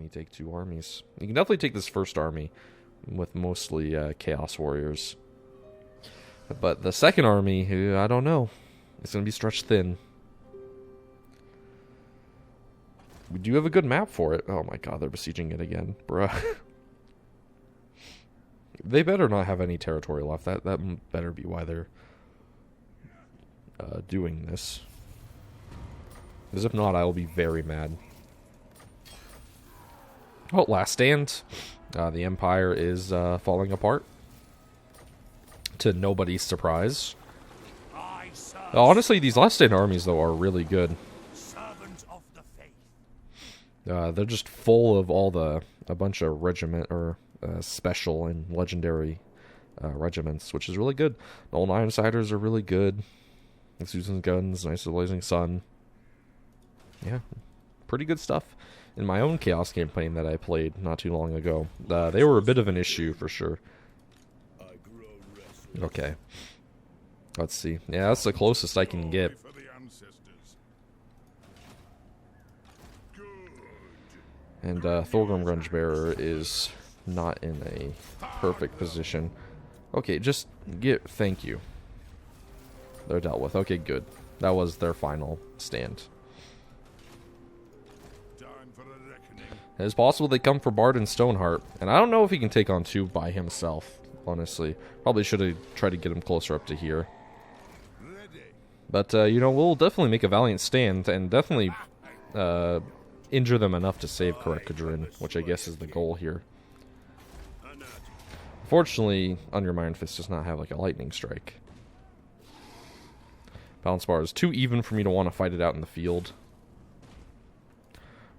definitely take 2 armies. You can definitely take this first army with mostly Chaos Warriors. But the second army, I don't know. It's going to be stretched thin. We do have a good map for it. Oh my god, they're besieging it again. Bruh. They better not have any territory left. That better be why they're doing this. Because if not, I will be very mad. Oh, last stand. The Empire is falling apart. To nobody's surprise. Honestly, these last stand armies, though, are really good. They're just full of a bunch of regiment, or special and legendary regiments, which is really good. The old Ironsiders are really good. Susan's Guns, Knights of the Blazing Sun. Yeah, pretty good stuff. In my own Chaos campaign that I played not too long ago, they were a bit of an issue for sure. Okay. Let's see. Yeah, that's the closest I can get. And Thorgrim Grungebearer is not in a perfect position. Okay, just thank you. They're dealt with. Okay, good. That was their final stand. It's possible they come for Bard and Stoneheart, and I don't know if he can take on 2 by himself, honestly. Probably should have tried to get him closer up to here. But, you know, we'll definitely make a valiant stand, and definitely injure them enough to save Karekadrin, which I guess is the goal here. Fortunately, Undermined Fist does not have, like, a lightning strike. Balance bar is too even for me to want to fight it out in the field.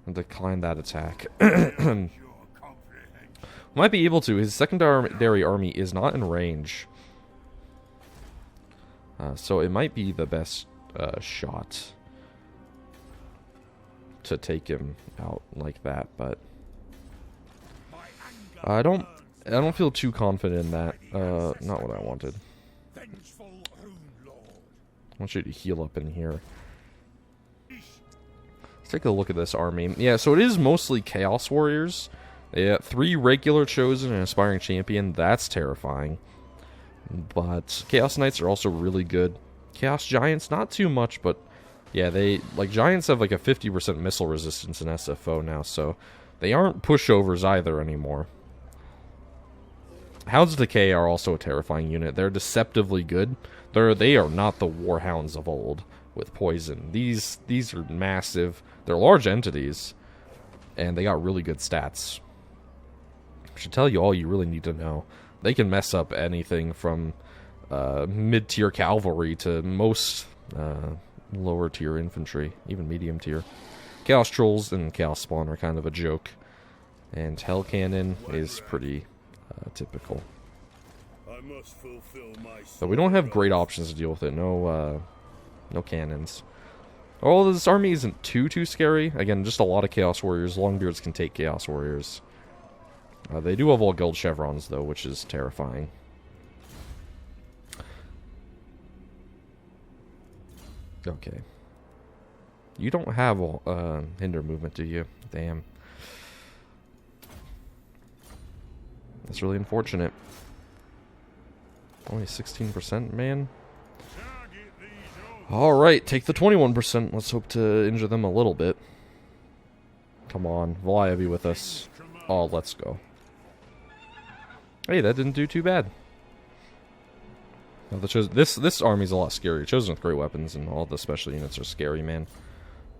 And decline that attack. Might be able to. His secondary army is not in range. So it might be the best shot to take him out like that, but I don't feel too confident in that. Not what I wanted. I want you to heal up in here. Let's take a look at this army. Yeah, so it is mostly Chaos Warriors. Yeah, 3 regular chosen and aspiring champion. That's terrifying. But Chaos Knights are also really good. Chaos Giants, not too much, but yeah, Giants have like a 50% missile resistance in SFO now, so they aren't pushovers either anymore. Hounds of Decay are also a terrifying unit. They're deceptively good. They are not the Warhounds of old with poison. These are massive. They're large entities, and they got really good stats. I should tell you all you really need to know. They can mess up anything from mid-tier cavalry to most lower-tier infantry, even medium-tier. Chaos Trolls and Chaos Spawn are kind of a joke, and Hell Cannon is pretty typical. But we don't have great options to deal with it. No cannons. Although this army isn't too scary. Again, just a lot of Chaos Warriors. Longbeards can take Chaos Warriors. They do have all Guild Chevrons, though, which is terrifying. Okay. You don't have hinder movement, do you? Damn. That's really unfortunate. Only 16%, man. Alright, take the 21%. Let's hope to injure them a little bit. Come on, Volaya be with us. Oh, let's go. Hey, that didn't do too bad. Now, this army's a lot scarier. Chosen with great weapons and all the special units are scary, man.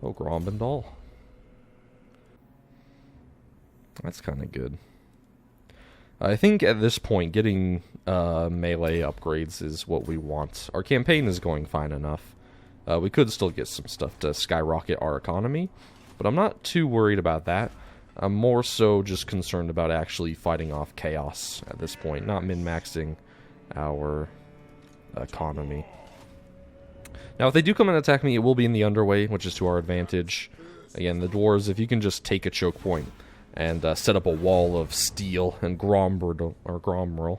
Oh, Grombendal. That's kind of good. I think at this point, getting melee upgrades is what we want. Our campaign is going fine enough. We could still get some stuff to skyrocket our economy, but I'm not too worried about that. I'm more so just concerned about actually fighting off chaos at this point, not min-maxing our economy. Now, if they do come and attack me, it will be in the underway, which is to our advantage. Again, the dwarves, if you can just take a choke point and set up a wall of steel and Gromrel,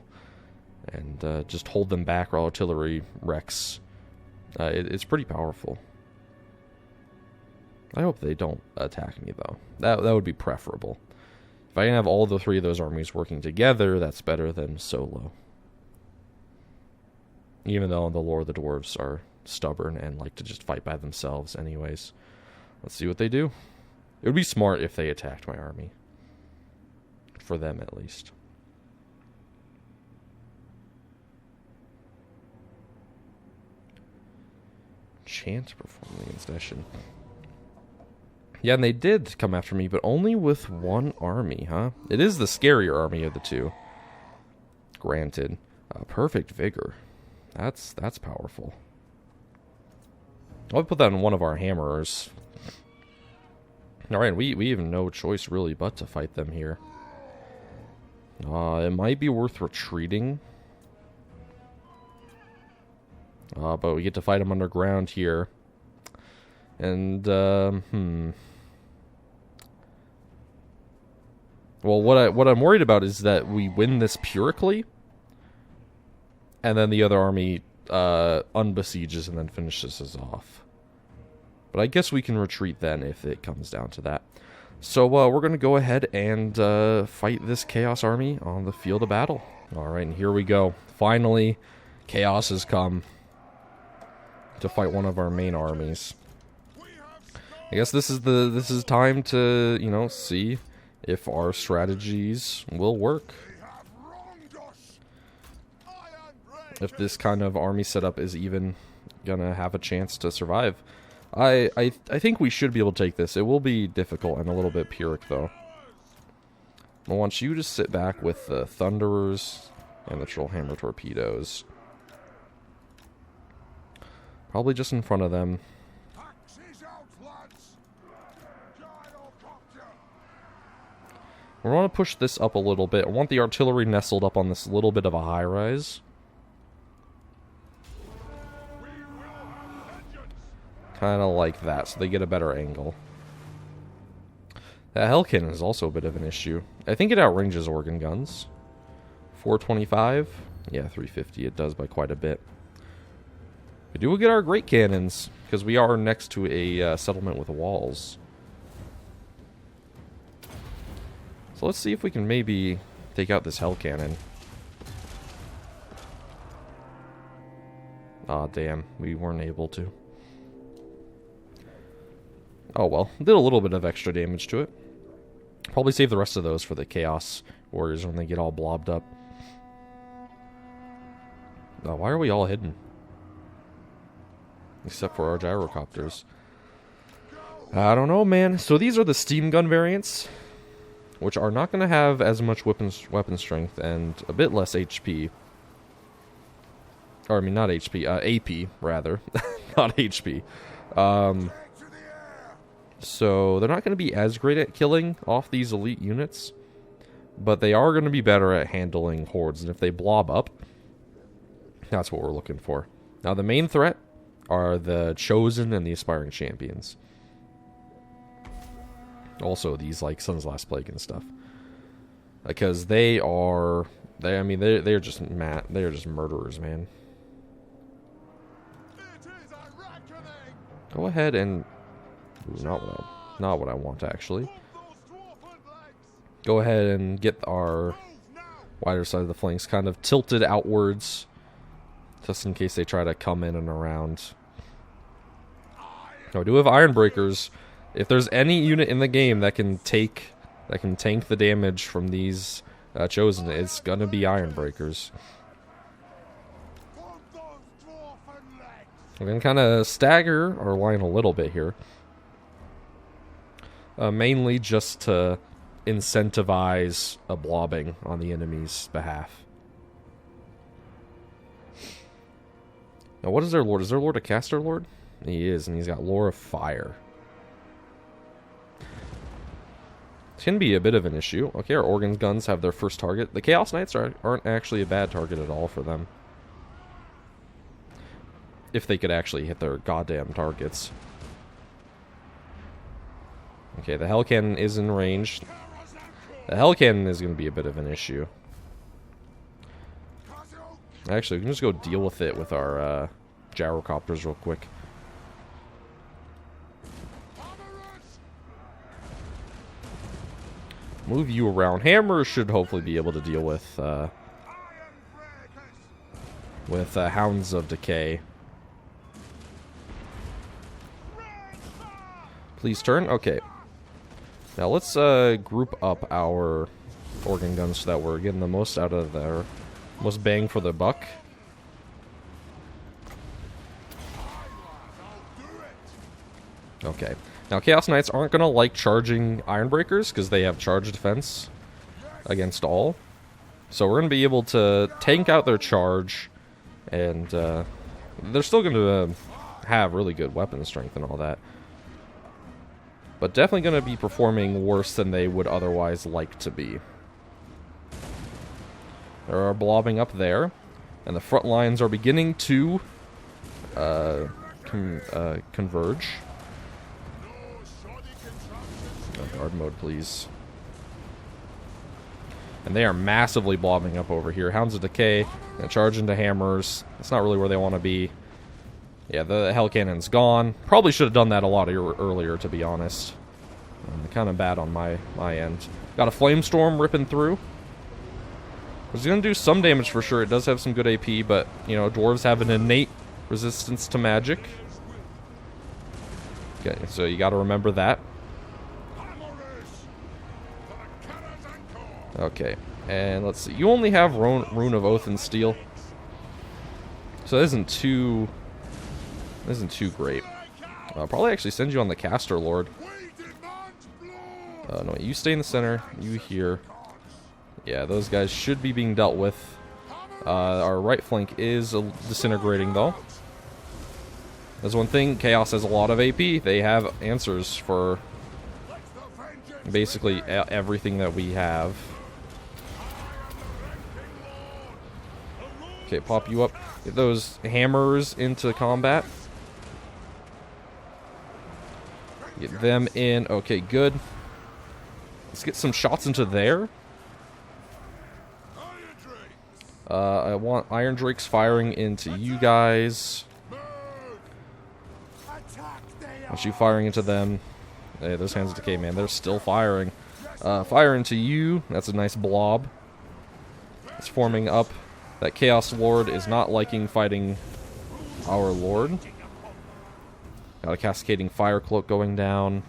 and just hold them back while artillery wrecks, it's pretty powerful. I hope they don't attack me, though. That would be preferable. If I can have all the three of those armies working together, that's better than solo. Even though the lore of the dwarves are stubborn and like to just fight by themselves anyways. Let's see what they do. It would be smart if they attacked my army. For them, at least. Chant performing in session. Yeah, and they did come after me, but only with one army, huh? It is the scarier army of the two. Granted. Perfect vigor. That's powerful. I'll put that on one of our hammerers. Alright, we have no choice really but to fight them here. It might be worth retreating. But we get to fight them underground here. And, Well, what I'm worried about is that we win this pyrrhically, and then the other army unbesieges and then finishes us off. But I guess we can retreat then if it comes down to that. So we're going to go ahead and fight this Chaos army on the field of battle. Alright, and here we go. Finally, Chaos has come to fight one of our main armies. I guess this is time to, you know, see if our strategies will work. If this kind of army setup is even gonna have a chance to survive. I think we should be able to take this. It will be difficult and a little bit Pyrrhic, though. I want you to sit back with the Thunderers and the Trollhammer Torpedoes. Probably just in front of them. We want to push this up a little bit. I want the artillery nestled up on this little bit of a high-rise. Kind of like that, so they get a better angle. That Hell Cannon is also a bit of an issue. I think it outranges organ guns. 425? Yeah, 350. It does by quite a bit. We do get our great cannons, because we are next to a settlement with walls. So let's see if we can maybe take out this Hell Cannon. Aw, damn. We weren't able to. Oh well. Did a little bit of extra damage to it. Probably save the rest of those for the Chaos Warriors when they get all blobbed up. Oh, why are we all hidden? Except for our gyrocopters. I don't know, man. So these are the steam gun variants, which are not going to have as much weapon strength and a bit less HP. Or, I mean, not HP, AP, rather. Not HP. So, they're not going to be as great at killing off these elite units, but they are going to be better at handling hordes, and if they blob up, that's what we're looking for. Now, the main threat are the Chosen and the Aspiring Champions. Also, these, like, Sun's Last Plague and stuff. Because they are... They're just they're just murderers, man. Go ahead and... Ooh, not what I want, actually. Go ahead and get our wider side of the flanks kind of tilted outwards, just in case they try to come in and around. Now, we do have Iron Breakers. If there's any unit in the game that can tank the damage from these Chosen, it's gonna be Iron Breakers. We're gonna kind of stagger our line a little bit here. Mainly just to incentivize a blobbing on the enemy's behalf. Now, what is their lord? Is their lord a caster lord? He is, and he's got lore of fire. This can be a bit of an issue. Okay, our organ guns have their first target. The Chaos Knights aren't actually a bad target at all for them. If they could actually hit their goddamn targets. Okay, the Hell Cannon is in range. The Hell Cannon is going to be a bit of an issue. Actually, we can just go deal with it with our gyrocopters real quick. move you around. Hammers should hopefully be able to deal with Hounds of Decay. Please turn. Okay. Now let's group up our organ guns so that we're getting the most out of their most bang for the buck. Okay. Now Chaos Knights aren't gonna like charging Ironbreakers because they have charge defense against all. So we're gonna be able to tank out their charge, and they're still gonna have really good weapon strength and all that. But definitely going to be performing worse than they would otherwise like to be. They are blobbing up there, and the front lines are beginning to converge. Guard mode, please. And they are massively blobbing up over here. Hounds of Decay, and charge into hammers. That's not really where they want to be. Yeah, the Hell Cannon's gone. Probably should have done that a lot earlier, to be honest. Kind of bad on my end. Got a Flamestorm ripping through. It's going to do some damage for sure. It does have some good AP, but, you know, dwarves have an innate resistance to magic. Okay, so you got to remember that. Okay, and let's see. You only have Rune of Oath and Steel, so that isn't too great. I'll probably actually send you on the Caster Lord. No, you stay in the center. You here. Yeah, those guys should be being dealt with. Our right flank is disintegrating, though. There's one thing. Chaos has a lot of AP. They have answers for basically everything that we have. Okay, pop you up. Get those hammers into combat. Get them in. Okay, good. Let's get some shots into there. I want Iron Drakes firing into you guys. Want you firing into them. Hey, those Hands of Decay, man, they're still firing. Fire into you. That's a nice blob. It's forming up. That Chaos Lord is not liking fighting our Lord. Got a Cascading Fire Cloak going down.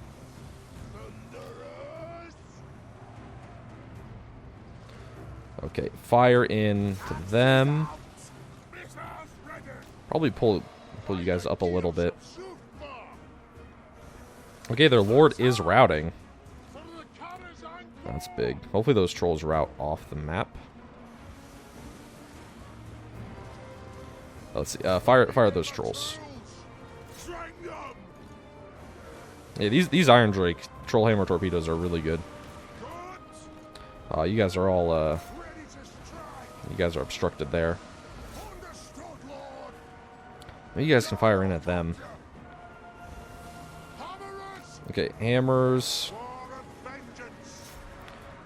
Okay, fire in to them. Probably pull you guys up a little bit. Okay, their Lord is routing. That's big. Hopefully those trolls route off the map. Let's see. Fire those trolls. Yeah, these Iron Drake Troll Hammer torpedoes are really good. You guys are all you guys are obstructed there. You guys can fire in at them. Okay, hammers.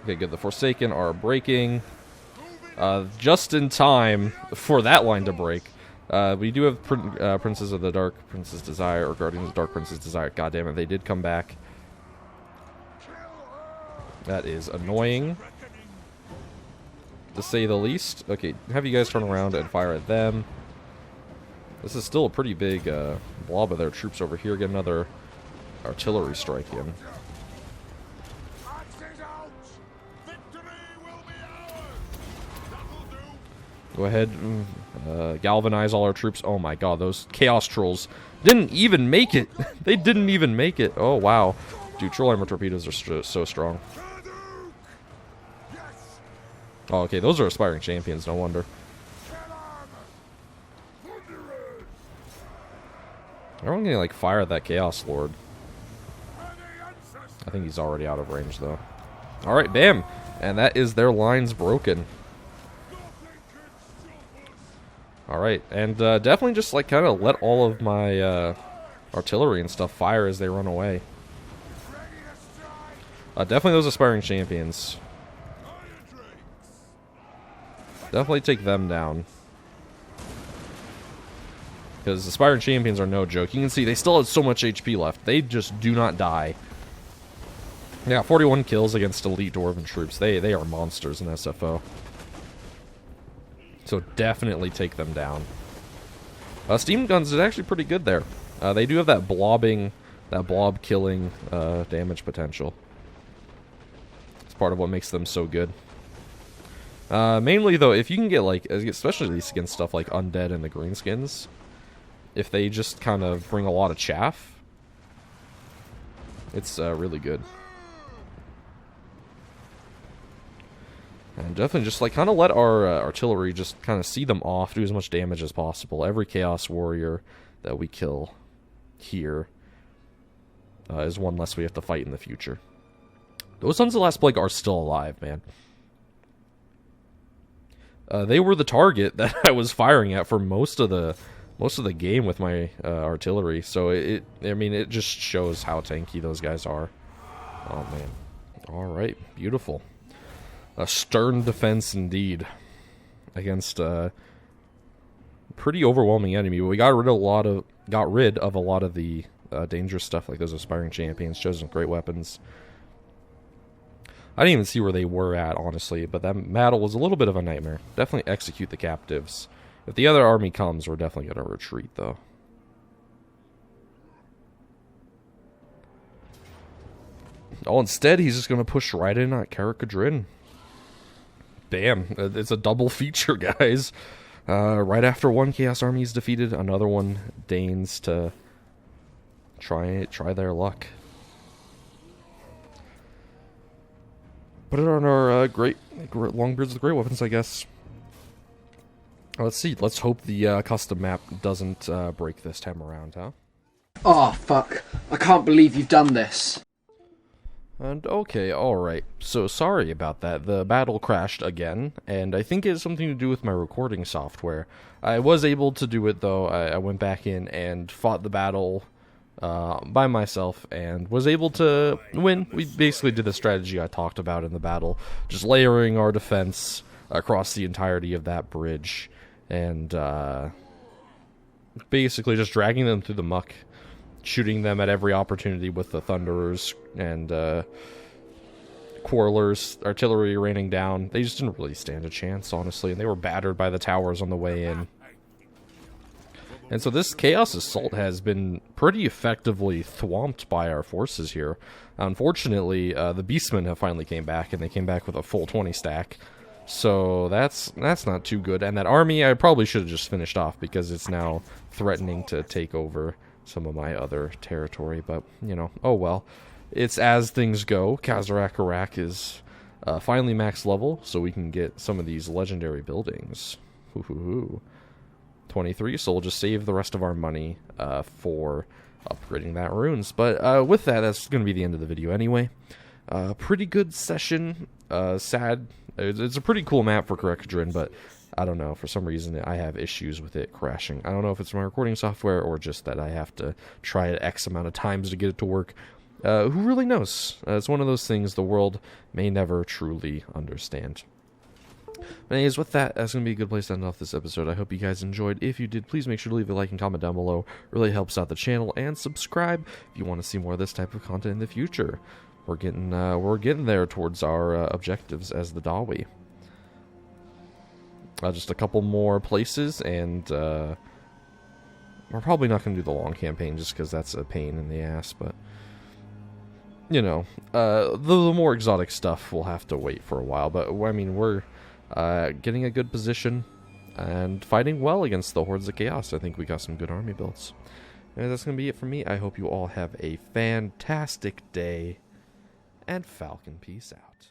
Okay, good. The Forsaken are breaking. Just in time for that line to break. We do have Princes of the Dark Prince's Desire, or Guardians of the Dark Prince's Desire. God damn it, they did come back. That is annoying, to say the least. Okay, have you guys turn around and fire at them. This is still a pretty big blob of their troops over here. Get another artillery strike in. Go ahead, galvanize all our troops. Oh my god, those Chaos Trolls didn't even make it. They didn't even make it. Oh wow. Dude, Troll Hammer torpedoes are so strong. Oh, okay, those are Aspiring Champions, no wonder. Everyone can, like, fire at that Chaos Lord. I think he's already out of range, though. Alright, bam! And that is their lines broken. Alright, and definitely just, like, kind of let all of my artillery and stuff fire as they run away. Definitely those Aspiring Champions. Definitely take them down. Because Aspiring Champions are no joke. You can see they still have so much HP left. They just do not die. Yeah, 41 kills against elite Dwarven troops. They are monsters in SFO. So definitely take them down. Steam guns is actually pretty good there. They do have that blob killing damage potential. It's part of what makes them so good. Mainly though, if you can get like, especially against stuff like undead and the greenskins, if they just kind of bring a lot of chaff, it's really good. And definitely just like kind of let our artillery just kind of see them off, do as much damage as possible. Every Chaos Warrior that we kill here is one less we have to fight in the future. Those Sons of the Last Plague are still alive, man. They were the target that I was firing at for most of the game with my artillery. So I mean, it just shows how tanky those guys are. Oh man! All right, beautiful. A stern defense indeed against a pretty overwhelming enemy. But we got rid of a lot of the dangerous stuff, like those aspiring champions, chosen great weapons. I didn't even see where they were at, honestly, but that battle was a little bit of a nightmare. Definitely execute the captives. If the other army comes, we're definitely going to retreat, though. Oh, instead, he's just going to push right in at Karakadrin. Bam. It's a double feature, guys. Right after one Chaos Army is defeated, another one deigns to try their luck. Put it on our great Longbeards with great weapons, I guess. Let's see. Let's hope the custom map doesn't break this time around, huh? Oh, fuck. I can't believe you've done this. And okay, alright. So sorry about that. The battle crashed again, and I think it has something to do with my recording software. I was able to do it, though. I went back in and fought the battle by myself and was able to win. We basically did the strategy I talked about in the battle, just layering our defense across the entirety of that bridge, and basically just dragging them through the muck, shooting them at every opportunity with the Thunderers and Quarrelers, artillery raining down. They just didn't really stand a chance, honestly, and they were battered by the towers on the way in. And so this Chaos Assault has been pretty effectively thwomped by our forces here. Unfortunately, the Beastmen have finally came back, and they came back with a full 20 stack. So that's not too good. And that army I probably should have just finished off, because it's now threatening to take over some of my other territory. But, you know, oh well. It's as things go. Kazarak is finally max level, so we can get some of these legendary buildings. Hoo-hoo-hoo. 23, so we'll just save the rest of our money for upgrading that runes. But with that, that's going to be the end of the video anyway. Pretty good session. Sad. It's a pretty cool map for Karakadrin, but I don't know. For some reason, I have issues with it crashing. I don't know if it's my recording software or just that I have to try it X amount of times to get it to work. Who really knows? It's one of those things the world may never truly understand. But anyways, with that, that's going to be a good place to end off this episode. I hope you guys enjoyed. If you did, please make sure to leave a like and comment down below. It really helps out the channel. And subscribe if you want to see more of this type of content in the future. We're getting there towards our objectives as the Dawi. Just a couple more places, and we're probably not going to do the long campaign just because that's a pain in the ass, but you know, the more exotic stuff will have to wait for a while. But I mean, we're getting a good position and fighting well against the Hordes of Chaos. I think we got some good army builds. And that's going to be it for me. I hope you all have a fantastic day, and Falcon peace out.